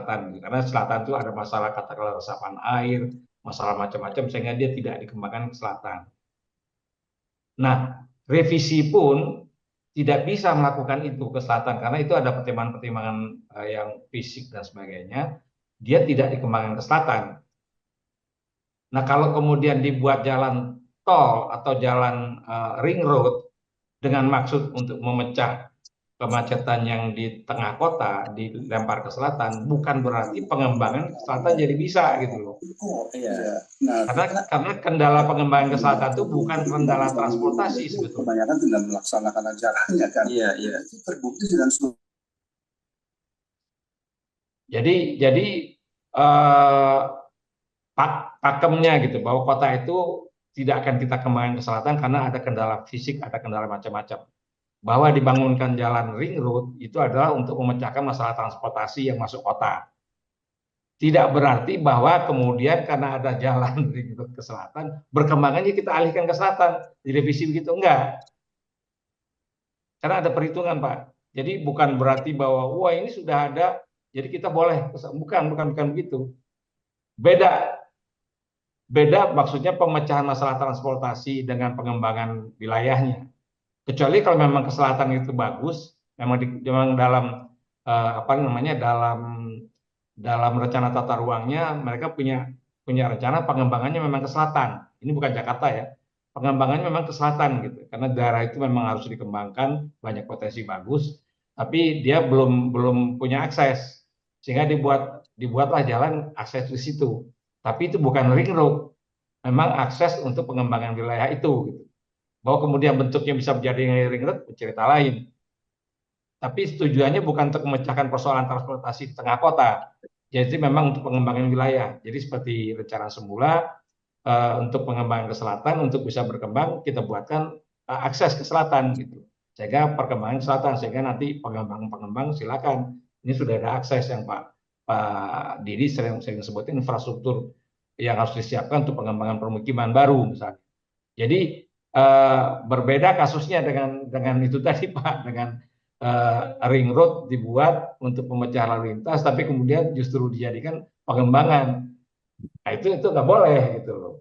karena selatan itu ada masalah katakanlah resapan air, masalah macam-macam sehingga dia tidak dikembangkan ke selatan. Nah, revisi pun tidak bisa melakukan itu ke selatan karena itu ada pertimbangan-pertimbangan yang fisik dan sebagainya. Dia tidak dikembangkan ke selatan. Nah, kalau kemudian dibuat jalan tol atau jalan ring road dengan maksud untuk memecah kemacetan yang di tengah kota dilempar ke selatan, bukan berarti pengembangan ke selatan jadi bisa gitu loh. Iya. Nah, Karena kendala pengembangan ke selatan itu bukan kendala transportasi sebetulnya. Kebanyakan tidak melaksanakan acaranya kan. Iya, iya. Itu terbukti dengan Jadi pakemnya gitu bahwa kota itu tidak akan kita kembangkan ke selatan karena ada kendala fisik, ada kendala macam-macam. Bahwa dibangunkan jalan ring road itu adalah untuk memecahkan masalah transportasi yang masuk kota. Tidak berarti bahwa kemudian karena ada jalan ring road ke selatan, berkembangannya kita alihkan ke selatan. Direvisi begitu, enggak. Karena ada perhitungan, Pak. Jadi bukan berarti bahwa, wah ini sudah ada, jadi kita boleh. Bukan begitu. Beda maksudnya pemecahan masalah transportasi dengan pengembangan wilayahnya. Kecuali kalau memang ke selatan itu bagus, memang dalam apa namanya dalam rencana tata ruangnya mereka punya rencana pengembangannya memang ke selatan. Ini bukan Jakarta ya. Pengembangannya memang ke selatan gitu. Karena daerah itu memang harus dikembangkan, banyak potensi bagus, tapi dia belum punya akses. Sehingga dibuatlah jalan akses di situ. Tapi itu bukan ring road. Memang akses untuk pengembangan wilayah itu gitu. Bahwa kemudian bentuknya bisa menjadi ring road, cerita lain. Tapi tujuannya bukan untuk memecahkan persoalan transportasi di tengah kota. Jadi memang untuk pengembangan wilayah. Jadi seperti rencana semula untuk pengembangan ke selatan, untuk bisa berkembang kita buatkan akses ke selatan gitu. Sehingga perkembangan ke selatan, sehingga nanti pengembang silakan. Ini sudah ada akses yang Pak Didi sering sebutin infrastruktur yang harus disiapkan untuk pengembangan permukiman baru misalnya. Jadi berbeda kasusnya dengan itu tadi Pak, dengan ring road dibuat untuk pemecah lalu lintas, tapi kemudian justru dijadikan pengembangan. Nah itu nggak boleh gitu loh.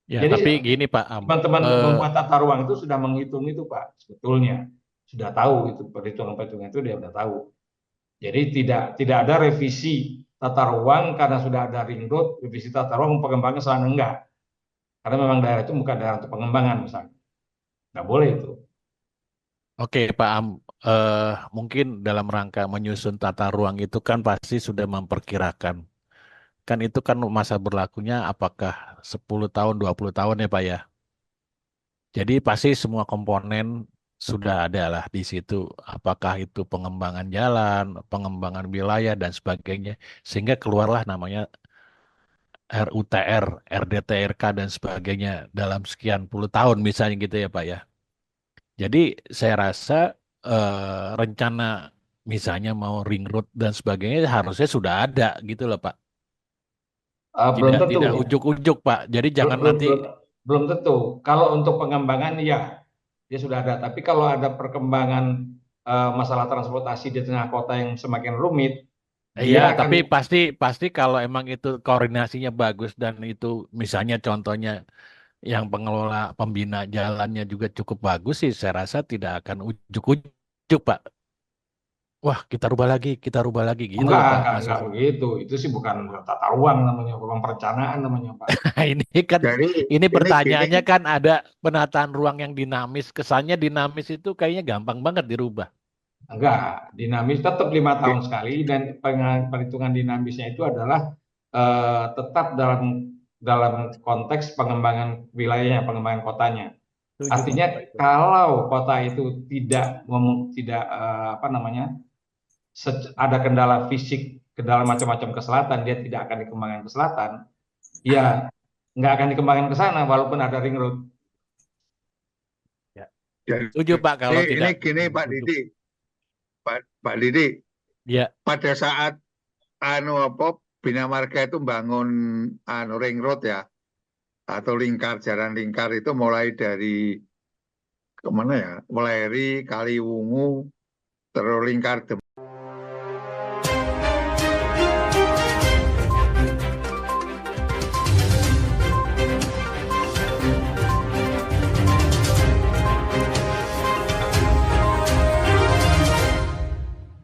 Ya, Jadi tapi gini Pak teman-teman membuat tata ruang itu sudah menghitung itu Pak, sebetulnya sudah tahu itu perhitungan-perhitungan itu dia sudah tahu. Jadi tidak ada revisi tata ruang karena sudah ada ring road, revisi tata ruang pengembangan sana enggak. Karena memang daerah itu bukan daerah untuk pengembangan misalnya. Nggak boleh itu. Oke Pak Am, mungkin dalam rangka menyusun tata ruang itu kan pasti sudah memperkirakan. Kan itu kan masa berlakunya apakah 10 tahun, 20 tahun ya Pak ya. Jadi pasti semua komponen sudah ada lah di situ. Apakah itu pengembangan jalan, pengembangan wilayah dan sebagainya. Sehingga keluarlah namanya RUTR, RDTRK dan sebagainya dalam sekian puluh tahun misalnya gitu ya Pak ya. Jadi saya rasa rencana misalnya mau ring road dan sebagainya harusnya sudah ada gitu loh Pak. Belum tentu. Tidak ujuk-ujuk Pak. Jadi jangan nanti Belum tentu. Kalau untuk pengembangan ya dia sudah ada. Tapi kalau ada perkembangan masalah transportasi di tengah kota yang semakin rumit, iya, dia akan tapi pasti kalau emang itu koordinasinya bagus dan itu misalnya contohnya yang pengelola pembina jalannya juga cukup bagus sih, saya rasa tidak akan ujuk-ujuk Pak. Wah, kita rubah lagi gitu loh Pak. enggak begitu. Itu sih bukan tata ruang namanya, bukan perencanaan namanya Pak. Nah, ini kan Jadi ini ini gini, pertanyaannya kan ada penataan ruang yang dinamis. Kesannya dinamis itu kayaknya gampang banget dirubah. Enggak, dinamis tetap 5 tahun sekali dan perhitungan dinamisnya itu adalah tetap dalam konteks pengembangan wilayahnya, pengembangan kotanya. Setuju Pak. Artinya kalau kota itu tidak apa namanya ada kendala fisik, kendala macam-macam ke selatan, dia tidak akan dikembangkan ke selatan, ya nggak akan dikembangkan ke sana walaupun ada ring road. Ya. jadi Setuju Pak kalau ini tidak gini Pak ujuk. Didi, Pak Didi, Ya, pada saat Bina Marga itu bangun ring road ya, atau jalan lingkar itu mulai dari kemana ya, Meleri, Kaliwungu, terus lingkar